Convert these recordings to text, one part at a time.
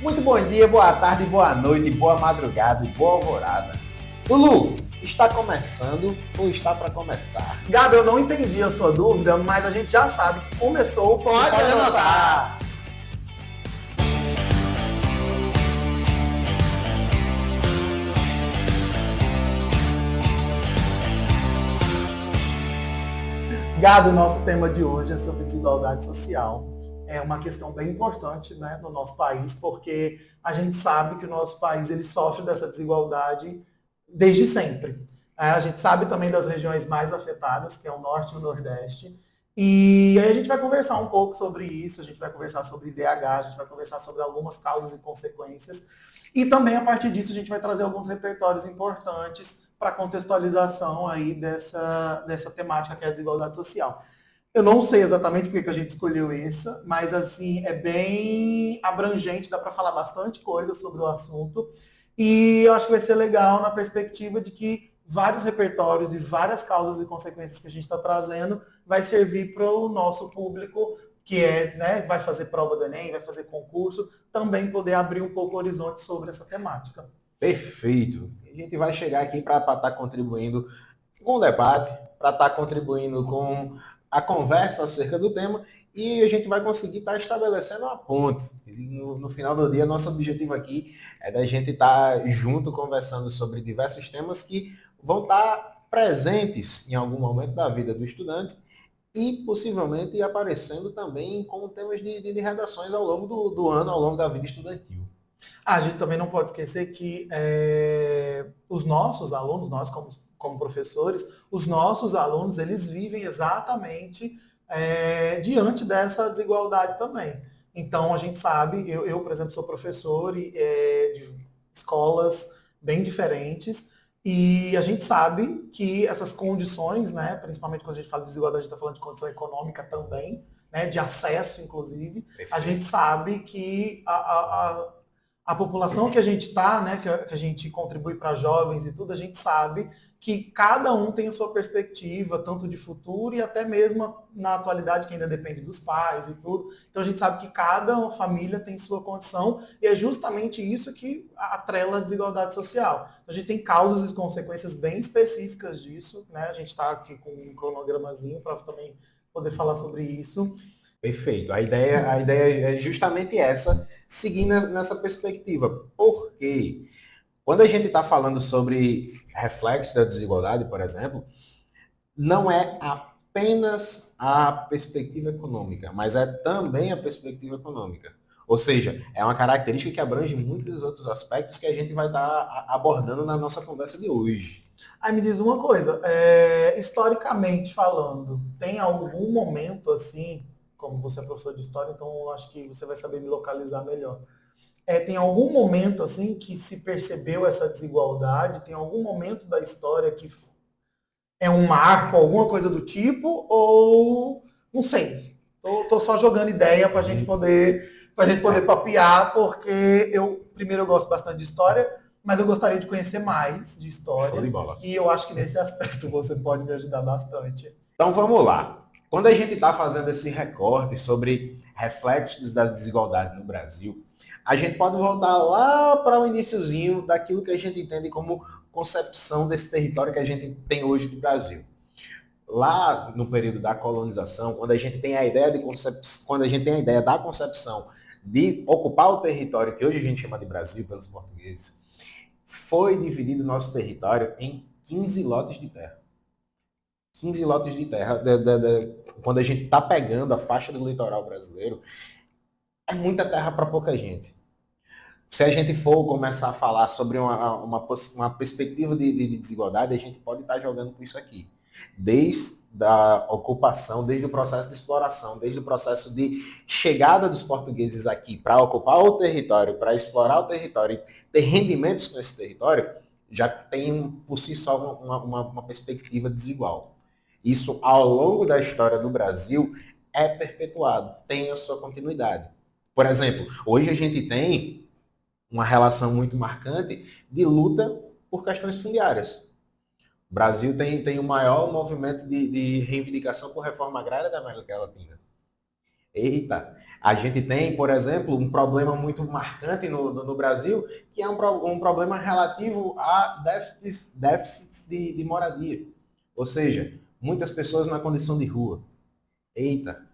Muito bom dia, boa tarde, boa noite, boa madrugada e boa alvorada. Lulu, está começando ou está para começar? Gabi, eu não entendi a sua dúvida, mas a gente já sabe que começou. Pode anotar! Gabi, o nosso tema de hoje é sobre desigualdade social. É uma questão bem importante, né, no nosso país, porque a gente sabe que o nosso país ele sofre dessa desigualdade desde sempre. A gente sabe também das regiões mais afetadas, que é o Norte e o Nordeste. E aí a gente vai conversar um pouco sobre isso, a gente vai conversar sobre IDH, a gente vai conversar sobre algumas causas e consequências. E também, a partir disso, a gente vai trazer alguns repertórios importantes para contextualização aí dessa temática que é a desigualdade social. Eu não sei exatamente porque que a gente escolheu essa, mas assim, é bem abrangente, dá para falar bastante coisa sobre o assunto. E eu acho que vai ser legal na perspectiva de que vários repertórios e várias causas e consequências que a gente está trazendo vai servir para o nosso público, que é, né, vai fazer prova do Enem, vai fazer concurso, também poder abrir um pouco o horizonte sobre essa temática. Perfeito! A gente vai chegar aqui para estar contribuindo com o debate, para estar contribuindo com a conversa acerca do tema e a gente vai conseguir estar estabelecendo uma ponte. No final do dia, nosso objetivo aqui é da gente estar junto conversando sobre diversos temas que vão estar presentes em algum momento da vida do estudante e possivelmente aparecendo também como temas de redações ao longo do ano, ao longo da vida estudantil. A gente também não pode esquecer que os nossos alunos, nós como professores, os nossos alunos, eles vivem exatamente diante dessa desigualdade também. Então, a gente sabe, eu por exemplo, sou professor de escolas bem diferentes, e a gente sabe que essas condições, né, principalmente quando a gente fala de desigualdade, a gente está falando de condição econômica também, né, de acesso, inclusive, a gente sabe que a população que a gente está, né, que a gente contribui para jovens e tudo, a gente sabe que cada um tem a sua perspectiva, tanto de futuro e até mesmo na atualidade, que ainda depende dos pais e tudo. Então a gente sabe que cada família tem sua condição e é justamente isso que atrela a desigualdade social. A gente tem causas e consequências bem específicas disso, né? A gente está aqui com um cronogramazinho para também poder falar sobre isso. Perfeito. A ideia é justamente essa, seguir nessa perspectiva. Por quê? Quando a gente está falando sobre reflexo da desigualdade, por exemplo, não é apenas a perspectiva econômica, mas é também a perspectiva econômica. Ou seja, é uma característica que abrange muitos outros aspectos que a gente vai estar abordando na nossa conversa de hoje. Aí me diz uma coisa, historicamente falando, tem algum momento assim, como você é professor de história, então eu acho que você vai saber me localizar melhor. Tem algum momento assim que se percebeu essa desigualdade? Tem algum momento da história que é um marco, alguma coisa do tipo? Ou não sei? Tô só jogando ideia para gente poder papear, porque primeiro eu gosto bastante de história, mas eu gostaria de conhecer mais de Show de história. bola. E eu acho que nesse aspecto você pode me ajudar bastante. Então vamos lá. Quando a gente está fazendo esse recorte sobre reflexos da desigualdade no Brasil, a gente pode voltar lá para o iniciozinho daquilo que a gente entende como concepção desse território que a gente tem hoje do Brasil. Lá no período da colonização, quando a gente tem a ideia quando a gente tem a ideia da concepção de ocupar o território que hoje a gente chama de Brasil pelos portugueses, foi dividido o nosso território em 15 lotes de terra. 15 lotes de terra, quando a gente está pegando a faixa do litoral brasileiro, é muita terra para pouca gente. Se a gente for começar a falar sobre uma perspectiva de desigualdade, a gente pode estar jogando com isso aqui. Desde a ocupação, desde o processo de exploração, desde o processo de chegada dos portugueses aqui para ocupar o território, para explorar o território, ter rendimentos com esse território, já tem por si só uma perspectiva desigual. Isso, ao longo da história do Brasil, é perpetuado, tem a sua continuidade. Por exemplo, hoje a gente tem uma relação muito marcante de luta por questões fundiárias. O Brasil tem o maior movimento de reivindicação por reforma agrária da América Latina. Eita! A gente tem, por exemplo, um problema muito marcante no Brasil, que é um problema relativo a déficits de moradia. Ou seja, muitas pessoas na condição de rua. Eita,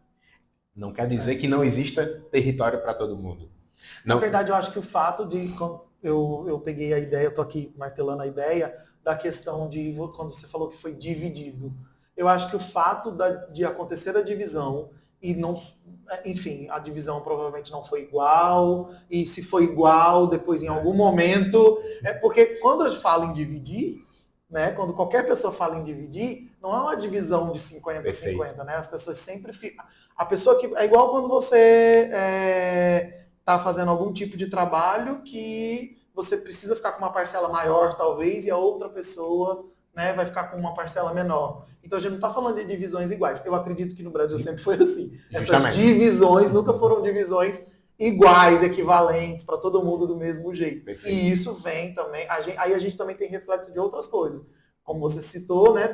não quer dizer que não exista território para todo mundo. Na Não, verdade, eu acho que o fato de. Eu peguei a ideia, eu estou aqui martelando a ideia da questão de quando você falou que foi dividido. Eu acho que o fato de acontecer a divisão e não. Enfim, a divisão provavelmente não foi igual, e se foi igual, depois em algum momento. É porque quando eu falo em dividir, né, quando qualquer pessoa fala em dividir, não é uma divisão de 50 a 50, né? As pessoas sempre ficam. A pessoa que. É igual quando você está fazendo algum tipo de trabalho que você precisa ficar com uma parcela maior, talvez, e a outra pessoa, né, vai ficar com uma parcela menor. Então a gente não está falando de divisões iguais. Eu acredito que no Brasil sempre foi assim. Essas divisões nunca foram divisões iguais, equivalentes, para todo mundo do mesmo jeito. Perfeito. E isso vem também. Aí a gente também tem reflexo de outras coisas. Como você citou, né,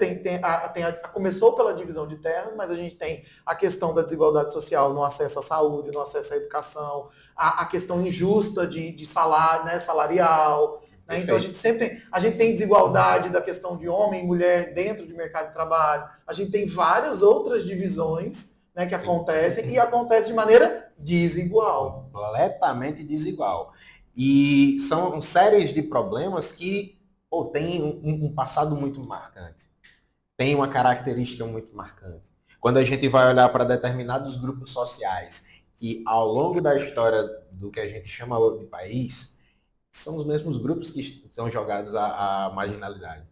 começou pela divisão de terras, mas a gente tem a questão da desigualdade social no acesso à saúde, no acesso à educação, a questão injusta de salário, né, salarial. Né? Então a gente tem desigualdade da questão de homem e mulher dentro do mercado de trabalho. A gente tem várias outras divisões, né, que acontecem e acontecem de maneira desigual. Completamente desigual. E são séries de problemas que tem um passado muito marcante. Tem uma característica muito marcante. Quando a gente vai olhar para determinados grupos sociais que ao longo da história do que a gente chama de país, são os mesmos grupos que estão jogados à marginalidade.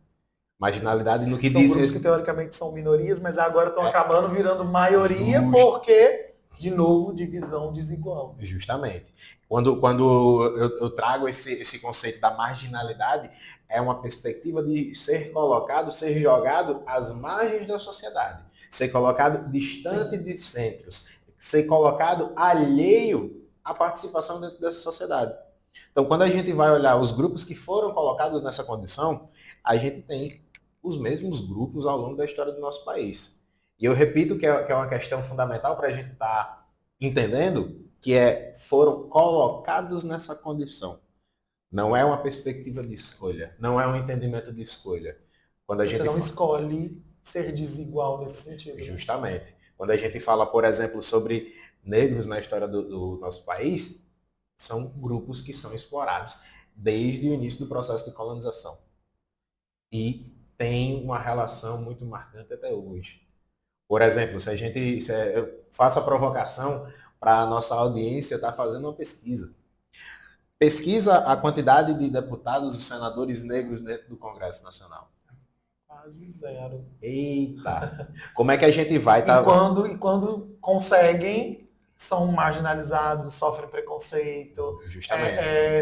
Marginalidade no que são diz... São grupos que teoricamente são minorias, mas agora estão acabando virando maioria porque, de novo, divisão desigual. Justamente. Quando eu trago esse conceito da marginalidade, é uma perspectiva de ser colocado, ser jogado às margens da sociedade, ser colocado distante de centros, ser colocado alheio à participação dentro dessa sociedade. Então, quando a gente vai olhar os grupos que foram colocados nessa condição, a gente tem os mesmos grupos ao longo da história do nosso país. E eu repito que é uma questão fundamental para a gente estar entendendo, que foram colocados nessa condição. Não é uma perspectiva de escolha, não é um entendimento de escolha. Quando Você não escolhe ser desigual nesse sentido. Justamente. Quando a gente fala, por exemplo, sobre negros na história do nosso país, são grupos que são explorados desde o início do processo de colonização. E tem uma relação muito marcante até hoje. Por exemplo, eu faço a provocação para a nossa audiência estar fazendo uma pesquisa. Pesquisa a quantidade de deputados e senadores negros dentro do Congresso Nacional. Quase zero. Eita! Como é que a gente vai... E quando conseguem, são marginalizados, sofrem preconceito,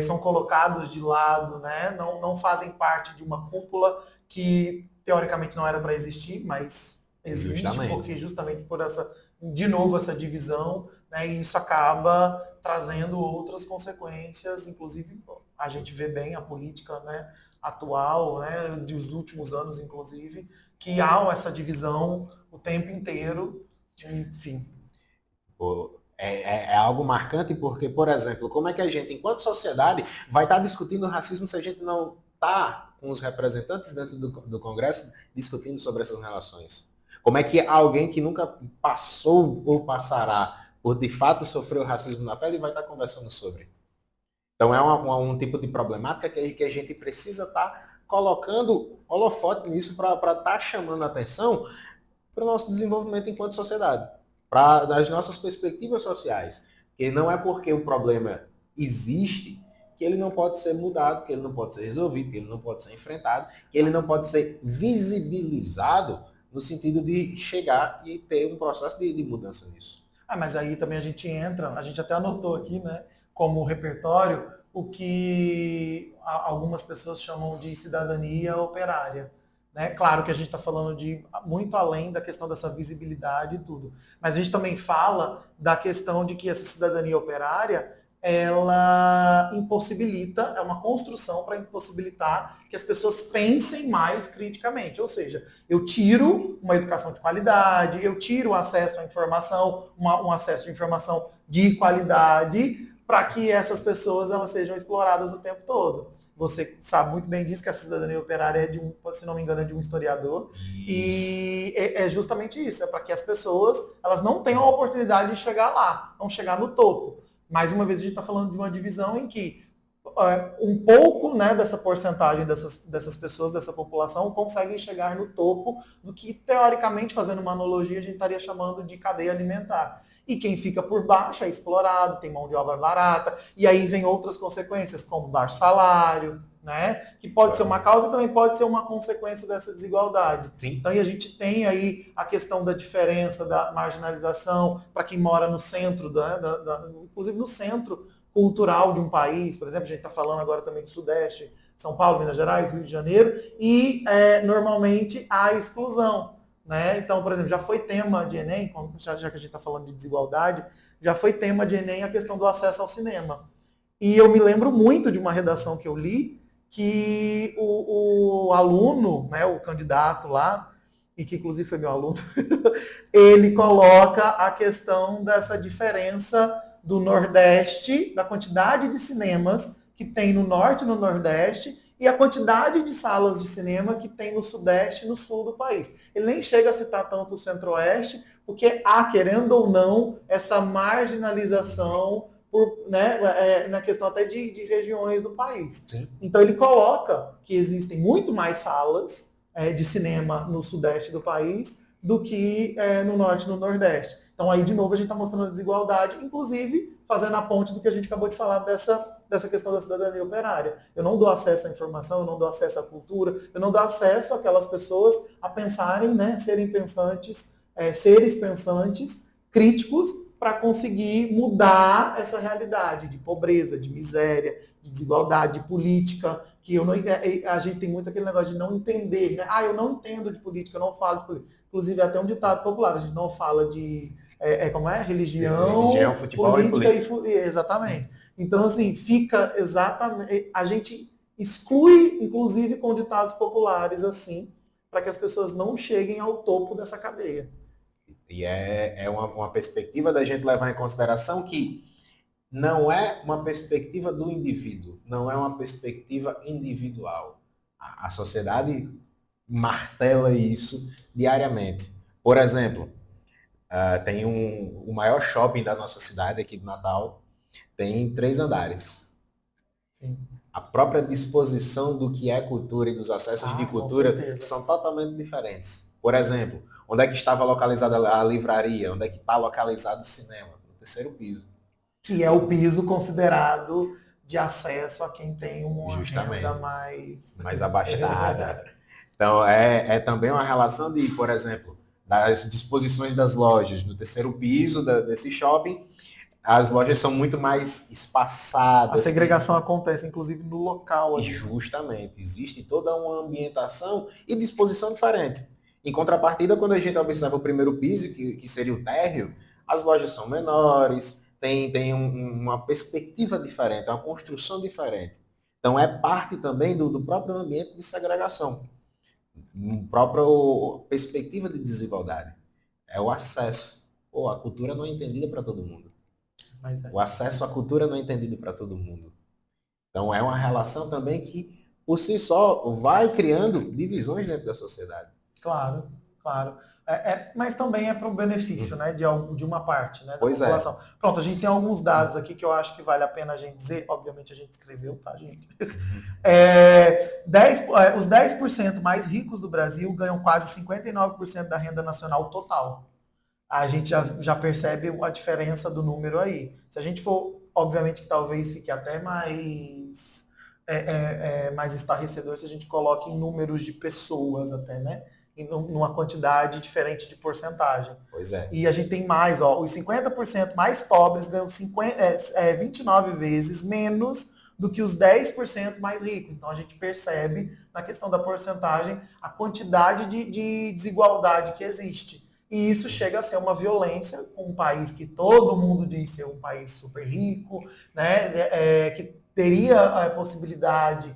são colocados de lado, né? Não fazem parte de uma cúpula que teoricamente não era para existir, mas existe, porque justamente por essa divisão, né, e isso acaba trazendo outras consequências, inclusive a gente vê bem a política, né, atual, né, dos últimos anos, inclusive, que há essa divisão o tempo inteiro, enfim. É algo marcante porque, por exemplo, como é que a gente, enquanto sociedade, vai estar discutindo racismo se a gente não está com os representantes dentro do Congresso discutindo sobre essas relações? Como é que alguém que nunca passou ou passará por de fato sofrer o racismo na pele vai estar conversando sobre? Então é um tipo de problemática que a gente precisa estar colocando holofote nisso para estar chamando a atenção para o nosso desenvolvimento enquanto sociedade, das nossas perspectivas sociais. Porque não é porque o problema existe que ele não pode ser mudado, que ele não pode ser resolvido, que ele não pode ser enfrentado, que ele não pode ser visibilizado no sentido de chegar e ter um processo de mudança nisso. Mas aí também a gente até anotou aqui, né, como repertório, o que algumas pessoas chamam de cidadania operária. Né? Claro que a gente está falando de muito além da questão dessa visibilidade e tudo. Mas a gente também fala da questão de que essa cidadania operária, ela impossibilita, é uma construção para impossibilitar que as pessoas pensem mais criticamente. Ou seja, eu tiro uma educação de qualidade, eu tiro o acesso à informação, um acesso de informação de qualidade para que essas pessoas elas sejam exploradas o tempo todo. Você sabe muito bem disso, que a cidadania operária é de um, se não me engano, é de um historiador. Isso. E é justamente isso, é para que as pessoas elas não tenham a oportunidade de chegar lá, não chegar no topo. Mais uma vez, a gente está falando de uma divisão em que um pouco, né, dessa porcentagem dessas pessoas, dessa população, conseguem chegar no topo do que, teoricamente, fazendo uma analogia, a gente estaria chamando de cadeia alimentar. E quem fica por baixo é explorado, tem mão de obra barata, e aí vem outras consequências, como baixo salário, né? Que pode ser uma causa e também pode ser uma consequência dessa desigualdade. Sim. Então, e a gente tem aí a questão da diferença, da marginalização, para quem mora no centro, inclusive no centro cultural de um país, por exemplo, a gente está falando agora também do Sudeste, São Paulo, Minas Gerais, Rio de Janeiro, e normalmente há exclusão. Né? Então, por exemplo, já foi tema de Enem, já que a gente está falando de desigualdade, já foi tema de Enem a questão do acesso ao cinema. E eu me lembro muito de uma redação que eu li, que o aluno, né, o candidato lá, e que inclusive foi meu aluno, ele coloca a questão dessa diferença do Nordeste, da quantidade de cinemas que tem no Norte e no Nordeste, e a quantidade de salas de cinema que tem no Sudeste e no Sul do país. Ele nem chega a citar tanto o Centro-Oeste, porque há, querendo ou não, essa marginalização na questão até de regiões do país. Sim. Então ele coloca que existem muito mais salas de cinema no Sudeste do país do que no Norte e no Nordeste. Então aí, de novo, a gente está mostrando a desigualdade, inclusive fazendo a ponte do que a gente acabou de falar dessa questão da cidadania operária. Eu não dou acesso à informação, eu não dou acesso à cultura, eu não dou acesso àquelas pessoas a pensarem, né, serem pensantes, seres pensantes, críticos, para conseguir mudar essa realidade de pobreza, de miséria, de desigualdade, de política, que a gente tem muito aquele negócio de não entender, né? Eu não entendo de política, eu não falo de política. Inclusive, até um ditado popular, a gente não fala de religião, futebol política e política. Exatamente. Então, assim, fica exatamente. A gente exclui, inclusive, com ditados populares, assim, para que as pessoas não cheguem ao topo dessa cadeia. E é uma perspectiva da gente levar em consideração que não é uma perspectiva do indivíduo, não é uma perspectiva individual. A sociedade martela isso diariamente. Por exemplo, tem o maior shopping da nossa cidade, aqui de Natal, tem 3 andares. Sim. A própria disposição do que é cultura e dos acessos de cultura são totalmente diferentes. Por exemplo, onde é que estava localizada a livraria? Onde é que está localizado o cinema? No 3º piso. Que é o piso considerado de acesso a quem tem uma renda mais abastada. Então, é também uma relação de, por exemplo, das disposições das lojas no 3º piso desse shopping. As lojas são muito mais espaçadas. A segregação acontece, inclusive, no local. E justamente, existe toda uma ambientação e disposição diferente. Em contrapartida, quando a gente observa o 1º piso, que seria o térreo, as lojas são menores, tem uma perspectiva diferente, uma construção diferente. Então, é parte também do próprio ambiente de segregação, própria perspectiva de desigualdade. É o acesso. A cultura não é entendida para todo mundo. O acesso à cultura não é entendido para todo mundo. Então, é uma relação também que, por si só, vai criando divisões dentro da sociedade. Claro, claro. Mas também é para o benefício, né, de uma parte, né, da população. Pronto, a gente tem alguns dados aqui que eu acho que vale a pena a gente dizer. Obviamente a gente escreveu, tá, gente? Os 10% mais ricos do Brasil ganham quase 59% da renda nacional total. A gente já percebe a diferença do número aí. Se a gente for, obviamente que talvez fique até mais estarrecedor se a gente coloca em números de pessoas até, né? Numa quantidade diferente de porcentagem. Pois é. E a gente tem mais, os 50% mais pobres ganham 29 vezes menos do que os 10% mais ricos. Então a gente percebe, na questão da porcentagem, a quantidade de desigualdade que existe. E isso chega a ser uma violência com um país que todo mundo diz ser um país super rico, né? Que teria a possibilidade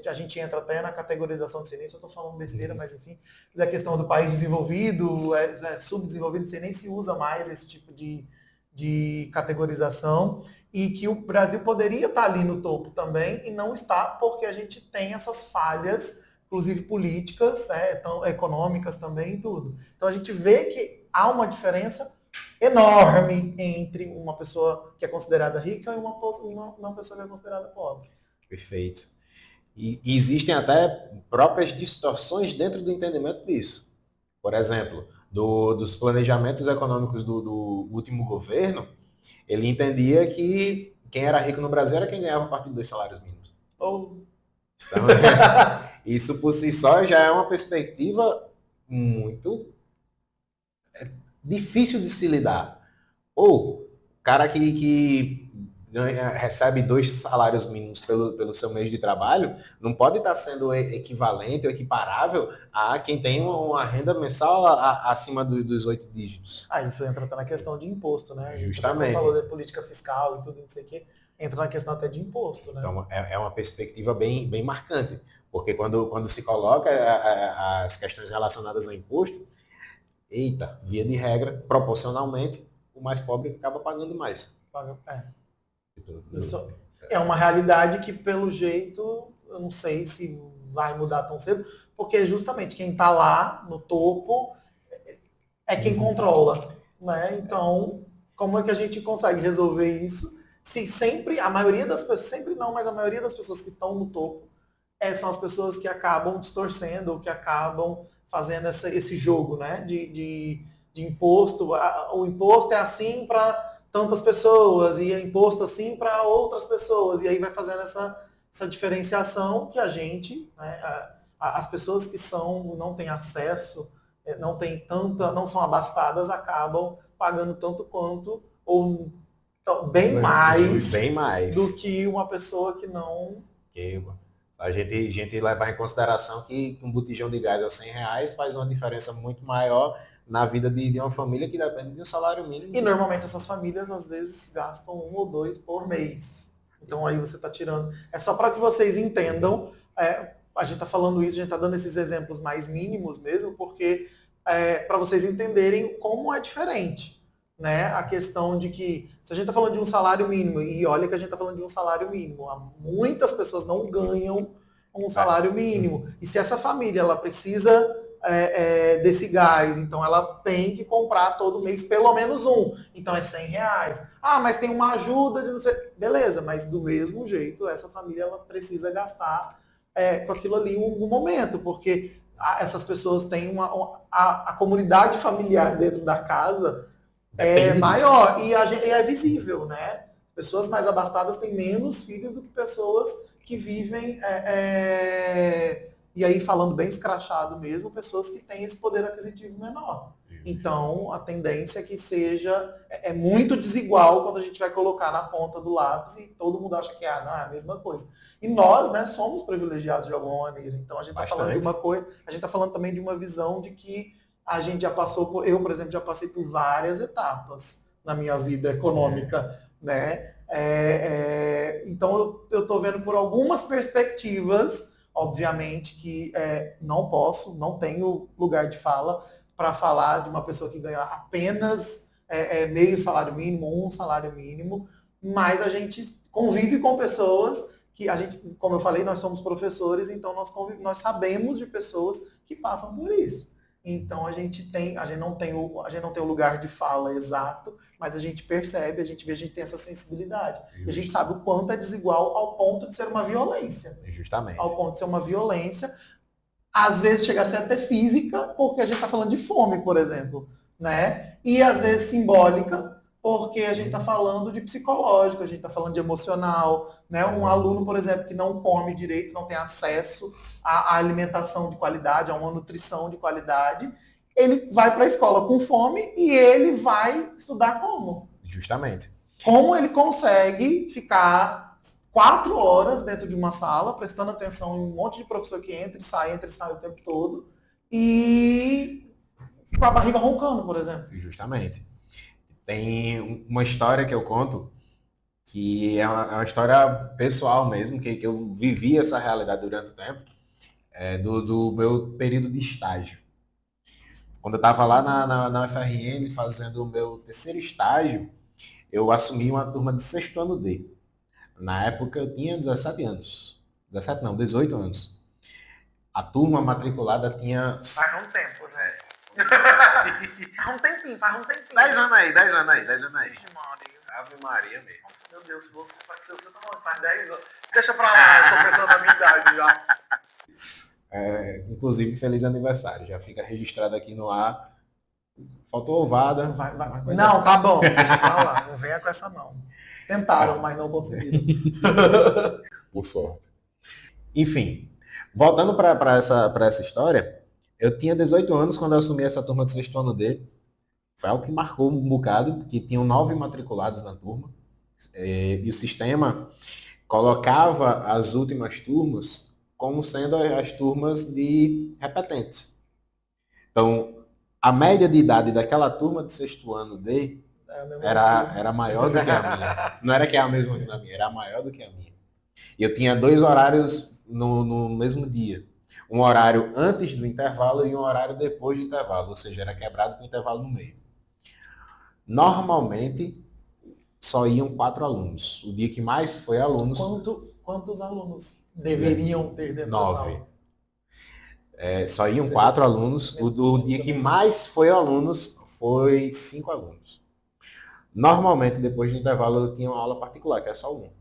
a gente entra até na categorização de ser, nem se eu estou falando besteira, mas enfim, da questão do país desenvolvido, subdesenvolvido, você nem se usa mais esse tipo de de categorização e que o Brasil poderia estar ali no topo também e não está porque a gente tem essas falhas, inclusive políticas, tão econômicas também e tudo. Então a gente vê que há uma diferença enorme entre uma pessoa que é considerada rica e uma pessoa que é considerada pobre. Perfeito. E existem até próprias distorções dentro do entendimento disso. Por exemplo, dos planejamentos econômicos do último governo, ele entendia que quem era rico no Brasil era quem ganhava a partir dos salários mínimos. Ou... Então, isso por si só já é uma perspectiva muito difícil de se lidar. Ou cara que recebe 2 salários mínimos pelo seu mês de trabalho, não pode estar sendo equivalente ou equiparável a quem tem uma renda mensal acima dos 8 dígitos. Isso entra até na questão de imposto, né? Justamente. Quando falou de política fiscal e tudo, não sei o quê, entra na questão até de imposto, né? Então, é uma perspectiva bem marcante, porque quando se coloca as questões relacionadas ao imposto, eita, via de regra, proporcionalmente, o mais pobre acaba pagando mais. Isso é uma realidade que, pelo jeito, eu não sei se vai mudar tão cedo, porque justamente quem está lá no topo é quem controla, né? Então, como é que a gente consegue resolver isso se sempre, a maioria das pessoas, sempre não, mas a maioria das pessoas que estão no topo são as pessoas que acabam distorcendo, ou que acabam fazendo esse jogo, né? De imposto. O imposto é assim para tantas pessoas e é imposto assim para outras pessoas. E aí vai fazendo essa diferenciação que a gente, né, as pessoas que não têm acesso, não têm tanta, não são abastadas, acabam pagando tanto quanto ou bem mais do que uma pessoa que não... A gente levar em consideração que um botijão de gás a R$100 faz uma diferença muito maior na vida de uma família que depende de um salário mínimo. E normalmente essas famílias às vezes gastam 1 ou 2 por mês. Então aí você está tirando. É só para que vocês entendam. A gente está falando isso, a gente está dando esses exemplos mais mínimos mesmo, porque para vocês entenderem como é diferente. Né? A questão de que, se a gente está falando de um salário mínimo, e olha que a gente está falando de um salário mínimo, muitas pessoas não ganham um salário mínimo. E se essa família ela precisa desse gás, então ela tem que comprar todo mês pelo menos um. Então é R$100. Mas tem uma ajuda de não sei. Beleza, mas do mesmo jeito, essa família ela precisa gastar com aquilo ali em algum momento, porque essas pessoas têm a comunidade familiar dentro da casa maior e é visível, né? Pessoas mais abastadas têm menos filhos do que pessoas que vivem, e aí falando bem escrachado mesmo, pessoas que têm esse poder aquisitivo menor. Então, a tendência é que seja muito desigual quando a gente vai colocar na ponta do lápis e todo mundo acha que é a mesma coisa. E nós, né, somos privilegiados de alguma maneira. Então, a gente está falando de uma coisa, a gente está falando também de uma visão de que a gente já passou por, eu, por exemplo, já passei por várias etapas na minha vida econômica, né? Então eu estou vendo por algumas perspectivas, obviamente que não tenho lugar de fala para falar de uma pessoa que ganha apenas meio salário mínimo, um salário mínimo, mas a gente convive com pessoas que a gente, como eu falei, nós somos professores, então nós sabemos de pessoas que passam por isso. Então a gente não tem o lugar de fala exato, mas a gente percebe, a gente vê, a gente tem essa sensibilidade. Justo. E a gente sabe o quanto é desigual ao ponto de ser uma violência. Justamente. Ao ponto de ser uma violência. Às vezes chega a ser até física, porque a gente está falando de fome, por exemplo. Né? E às vezes simbólica, porque a gente está falando de psicológico, a gente está falando de emocional. Né? Um aluno, por exemplo, que não come direito, não tem acesso a alimentação de qualidade, a uma nutrição de qualidade, ele vai para a escola com fome e ele vai estudar como? Justamente. Como ele consegue ficar 4 horas dentro de uma sala, prestando atenção em um monte de professor que entra e sai o tempo todo, e com a barriga roncando, por exemplo. Justamente. Tem uma história que eu conto, que é uma história pessoal mesmo, que eu vivi essa realidade durante o tempo, do meu período de estágio. Quando eu estava lá na UFRN fazendo o meu terceiro estágio, eu assumi uma turma de sexto ano D. Na época eu tinha 17 anos. 17 não, 18 anos. A turma matriculada tinha... Faz um tempo, né? Faz um tempinho. 10 anos aí, 10 anos aí, 10 anos aí. Vixe, Maria. Ave Maria mesmo. Meu Deus, você tá falando, faz 10 anos. Deixa pra lá, eu tô pensando na minha idade já. Inclusive, feliz aniversário. Já fica registrado aqui no ar. Faltou ovada. Não, tá bom, deixa pra lá. Não venha com essa não. Tentaram, mas não conseguiram. Por sorte. Enfim, voltando para essa história, eu tinha 18 anos quando eu assumi essa turma de sexto ano D. Foi algo que marcou um bocado, porque tinham 9 matriculados na turma. E o sistema colocava as últimas turmas como sendo as turmas de repetentes. Então, a média de idade daquela turma de sexto ano D era maior do que a minha. Não era que é a mesma que a minha, era maior do que a minha. E eu tinha 2 horários no mesmo dia. Um horário antes do intervalo e um horário depois do intervalo, ou seja, era quebrado com intervalo no meio. Normalmente, só iam 4 alunos. O dia que mais foi alunos... Quantos alunos deveriam ter dentro da 9. Só iam 4 alunos. O dia que mais foi alunos foi 5 alunos. Normalmente, depois do intervalo, eu tinha uma aula particular, que é só um.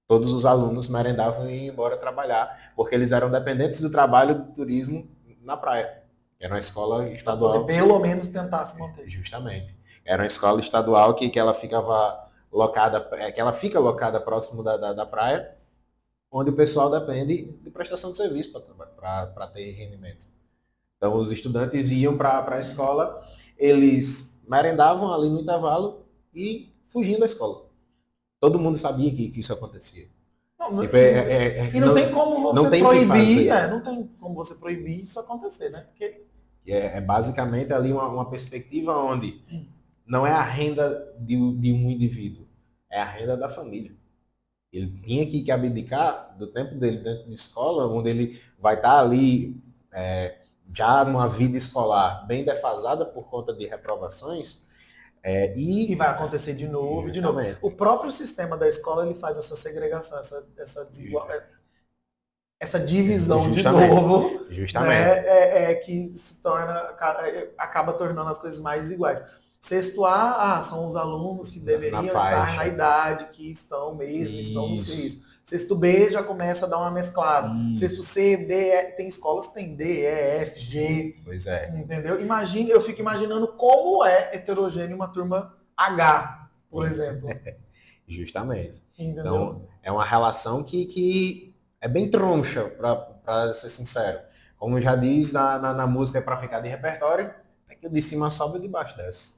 Todos os alunos merendavam e iam embora trabalhar, porque eles eram dependentes do trabalho do turismo na praia. Era uma escola estadual. Pra pelo menos tentar se manter. Justamente. Era uma escola estadual que ela ficava locada, que ela fica locada próximo da praia, onde o pessoal depende de prestação de serviço para ter rendimento. Então, os estudantes iam para a escola, eles merendavam ali no intervalo e fugiam da escola. Todo mundo sabia que isso acontecia. Não tem como você proibir, não tem como você proibir isso acontecer, né? Porque é basicamente ali uma perspectiva onde não é a renda de um indivíduo, é a renda da família. Ele tinha que abdicar do tempo dele dentro de escola, onde ele vai estar ali já numa vida escolar bem defasada por conta de reprovações. E vai acontecer de novo, de novo. O próprio sistema da escola ele faz essa segregação, essa divisão de novo, justamente. Que se acaba tornando as coisas mais desiguais. Sexto A, são os alunos que deveriam estar na idade, que estão mesmo, estão no sexto. Sexto B já começa a dar uma mesclada. Isso. Sexto C, D, tem escolas que tem D, E, F, G. Pois é. Entendeu? Eu fico imaginando como é heterogêneo uma turma H, por exemplo. Justamente. Entendeu? Então, é uma relação que é bem troncha, para ser sincero. Como já diz na música, para ficar de repertório, é que de cima sobe e de baixo desce.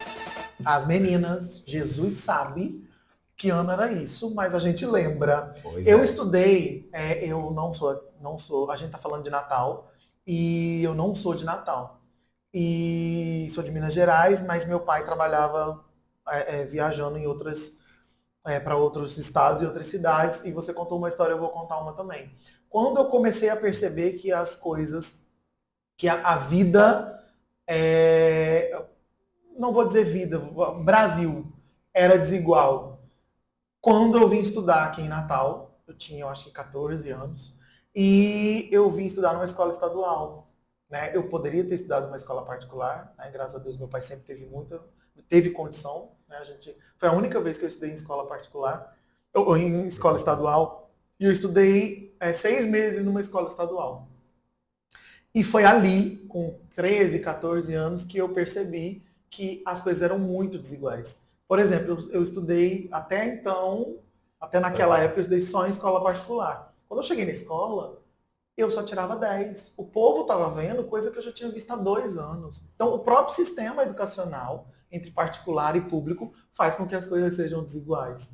As meninas, Jesus sabe que ano era isso, mas a gente lembra. Eu estudei, eu não sou, a gente tá falando de Natal, e eu não sou de Natal. E sou de Minas Gerais, mas meu pai trabalhava viajando em para outros estados e outras cidades, e você contou uma história, eu vou contar uma também. Quando eu comecei a perceber que as coisas, que a vida, não vou dizer vida, Brasil era desigual. Quando eu vim estudar aqui em Natal, eu acho que 14 anos, e eu vim estudar numa escola estadual. Né? Eu poderia ter estudado numa escola particular, né? Graças a Deus meu pai sempre teve condição. Né? Foi a única vez que eu estudei em escola particular, ou em escola estadual, e eu estudei 6 meses numa escola estadual. E foi ali, com 13, 14 anos, que eu percebi que as coisas eram muito desiguais. Por exemplo, eu estudei até naquela época, eu estudei só em escola particular. Quando eu cheguei na escola, eu só tirava 10. O povo estava vendo coisa que eu já tinha visto há 2 anos. Então, o próprio sistema educacional, entre particular e público, faz com que as coisas sejam desiguais.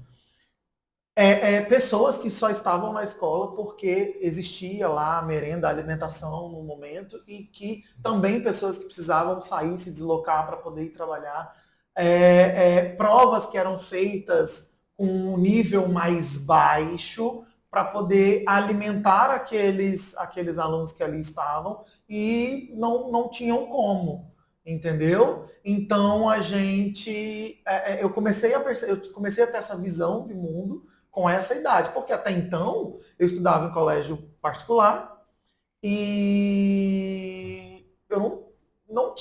Pessoas que só estavam na escola porque existia lá a merenda, a alimentação no momento, e que também pessoas que precisavam sair, se deslocar para poder ir trabalhar. Provas que eram feitas com um nível mais baixo para poder alimentar aqueles alunos que ali estavam e não tinham como. entendeu? Então eu comecei eu comecei a ter essa visão de mundo com essa idade, porque até então eu estudava em colégio particular e eu não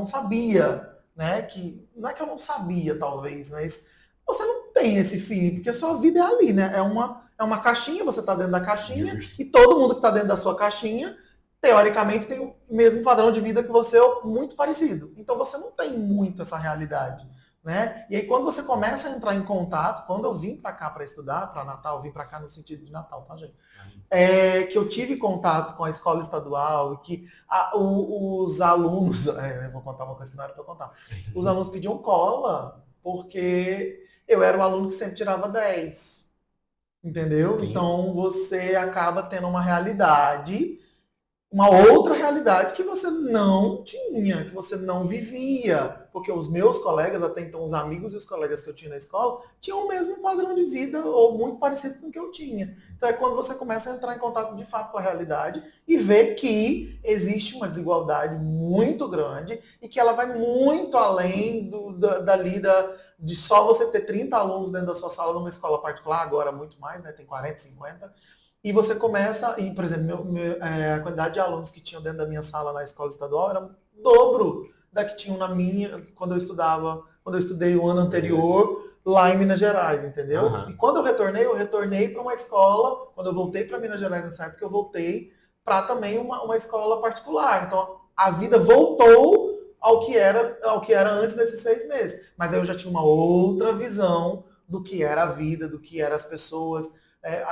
sabia, né? Que não é que eu não sabia, talvez, mas você não tem esse feeling, porque a sua vida é ali, né? É uma caixinha, você está dentro da caixinha Justo. e todo mundo que está dentro da sua caixinha, teoricamente, tem o mesmo padrão de vida que você, ou muito parecido. Então você não tem muito essa realidade. Né? E aí quando você começa a entrar em contato, quando eu vim para cá para estudar, para Natal, eu vim para cá no sentido de Natal, tá, gente? Que eu tive contato com a escola estadual e que os alunos, eu vou contar uma coisa que não era para contar, os alunos pediam cola porque eu era um aluno que sempre tirava 10, entendeu? Sim. Então você acaba tendo uma outra realidade que você não tinha, que você não vivia. Porque os meus colegas, até então os amigos e os colegas que eu tinha na escola, tinham o mesmo padrão de vida ou muito parecido com o que eu tinha. Então é quando você começa a entrar em contato de fato com a realidade e ver que existe uma desigualdade muito grande e que ela vai muito além de só você ter 30 alunos dentro da sua sala numa escola particular, agora muito mais, né? Tem 40, 50. E você começa, e por exemplo, a quantidade de alunos que tinham dentro da minha sala na escola estadual era o dobro da que tinham na minha, quando eu estudei o ano anterior, lá em Minas Gerais, entendeu? E Aham. quando eu retornei para uma escola, quando eu voltei para Minas Gerais nessa época, eu voltei para também uma escola particular. Então, a vida voltou ao que era antes desses 6 meses. Mas aí eu já tinha uma outra visão do que era a vida, do que eram as pessoas,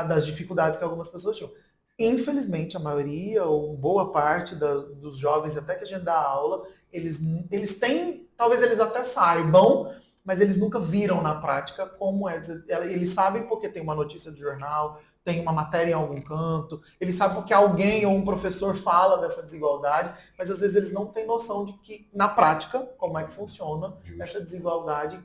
das dificuldades que algumas pessoas tinham. Infelizmente, a maioria, ou boa parte dos jovens, até que a gente dá aula, eles têm, talvez eles até saibam, mas eles nunca viram na prática como é. Eles sabem porque tem uma notícia do jornal, tem uma matéria em algum canto, eles sabem porque alguém ou um professor fala dessa desigualdade, mas às vezes eles não têm noção de que, na prática, como é que funciona essa Justo. desigualdade,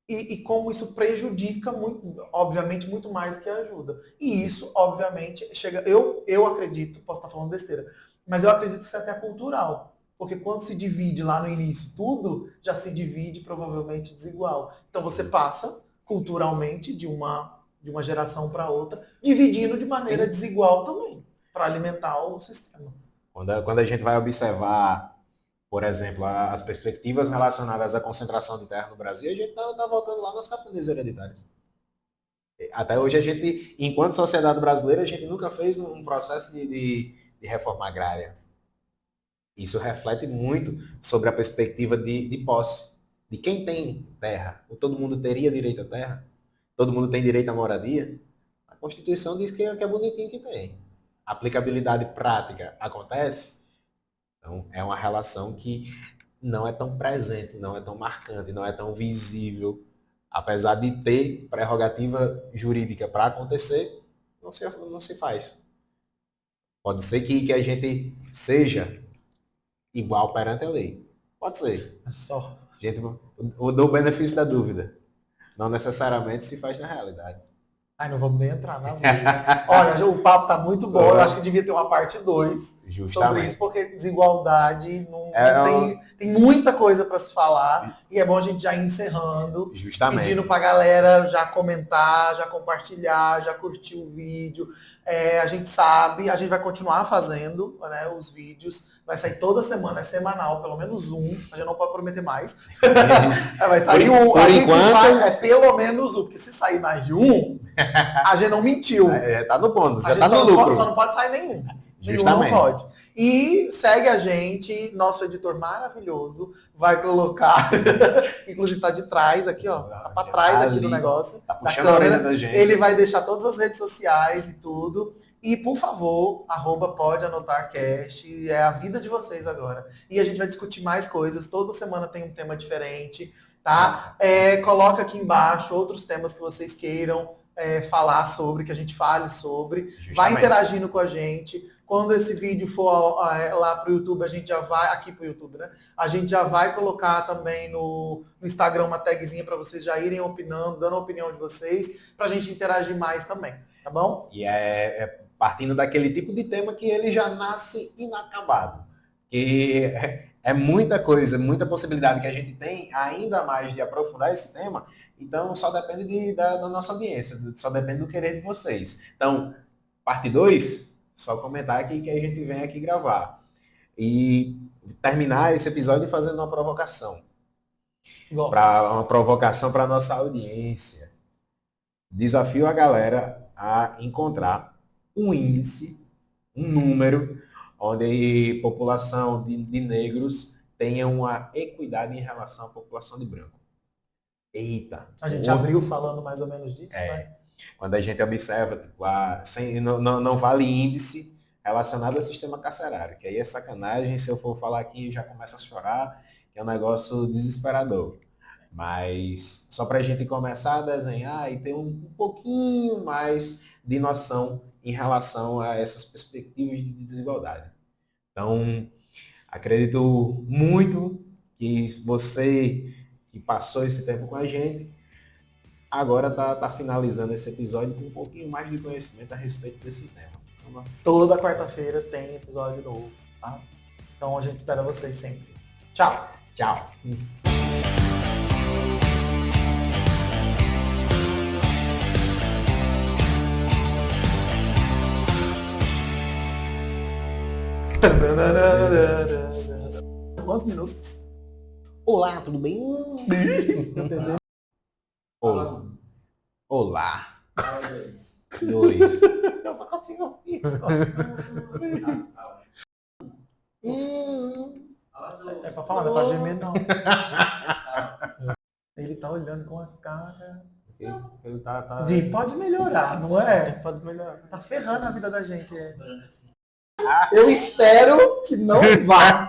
e como isso prejudica muito, obviamente, muito mais que ajuda. E isso, obviamente, eu acredito, posso estar falando besteira, mas eu acredito que isso é até cultural. Porque quando se divide lá no início tudo, já se divide provavelmente desigual. Então você passa culturalmente de uma geração para outra, dividindo de maneira Sim. desigual também, para alimentar o sistema. Quando a gente vai observar, por exemplo, as perspectivas relacionadas à concentração de terra no Brasil, a gente está voltando lá nas capitanias hereditárias. Até hoje a gente, enquanto sociedade brasileira, a gente nunca fez um processo de reforma agrária. Isso reflete muito sobre a perspectiva de posse. De quem tem terra. Todo mundo teria direito à terra? Todo mundo tem direito à moradia? A Constituição diz que é bonitinho que tem. A aplicabilidade prática acontece? Então, é uma relação que não é tão presente, não é tão marcante, não é tão visível. Apesar de ter prerrogativa jurídica para acontecer, não se faz. Pode ser que a gente seja igual perante a lei. Pode ser. É só. Gente, eu dou o benefício da dúvida. Não necessariamente se faz na realidade. Ai, não vamos nem entrar nas leis, né? Olha, o papo tá muito bom. Eu acho que devia ter uma parte 2 sobre isso, Justamente. porque desigualdade É, não tem muita coisa para se falar. E é bom a gente já ir encerrando, pedindo justamente. pra galera já comentar, já compartilhar, já curtir o vídeo. A gente sabe, a gente vai continuar fazendo, né, os vídeos. Vai sair toda semana, é semanal, pelo menos um. A gente não pode prometer mais. Vai sair um. Por A gente enquanto, vai, pelo menos um, porque se sair mais de um, a gente não mentiu. já tá no bônus, A já gente tá no lucro. só não pode sair nenhum. Nenhum não Justamente. pode. E segue a gente, nosso editor maravilhoso vai colocar, inclusive tá de trás aqui, ó, tá pra trás aqui do negócio, tá da puxando a orelha câmera. da gente. Ele vai deixar todas as redes sociais e tudo. E, por favor, pode anotar cast, é a vida de vocês agora. E a gente vai discutir mais coisas, toda semana tem um tema diferente, tá? Coloca aqui embaixo outros temas que vocês queiram falar sobre, que a gente fale sobre. Justamente. Vai interagindo com a gente. Quando esse vídeo for lá pro YouTube, a gente já vai, aqui pro YouTube, né? A gente já vai colocar também no Instagram uma tagzinha para vocês já irem opinando, dando a opinião de vocês, pra gente interagir mais também, tá bom? E partindo daquele tipo de tema que ele já nasce inacabado. que é muita coisa, muita possibilidade que a gente tem ainda mais de aprofundar esse tema, então só depende da nossa audiência, só depende do querer de vocês. Então, parte 2, só comentar aqui que a gente vem aqui gravar. E terminar esse episódio fazendo uma provocação. Uma provocação para nossa audiência. Desafio a galera a encontrar um índice, um número, onde a população de negros tenha uma equidade em relação à população de branco. Eita! A gente abriu falando mais ou menos disso, né? Quando a gente observa, tipo, não vale índice relacionado ao sistema carcerário, que aí é sacanagem, se eu for falar aqui já começa a chorar, que é um negócio desesperador. Mas só para a gente começar a desenhar e ter um pouquinho mais de noção em relação a essas perspectivas de desigualdade. Então, acredito muito que você que passou esse tempo com a gente, agora tá finalizando esse episódio com um pouquinho mais de conhecimento a respeito desse tema. Então, toda quarta-feira tem episódio novo, tá? Então a gente espera vocês sempre. Tchau! Tchau! Quantos minutos? Olá, tudo bem? Olá. Olá. 2. Eu só consigo ouvir. É pra falar, não é pra gemer não. Ele tá olhando com a cara. Ele tá... Pode melhorar, não é? Pode melhorar. Tá ferrando a vida da gente. Eu espero que não vá.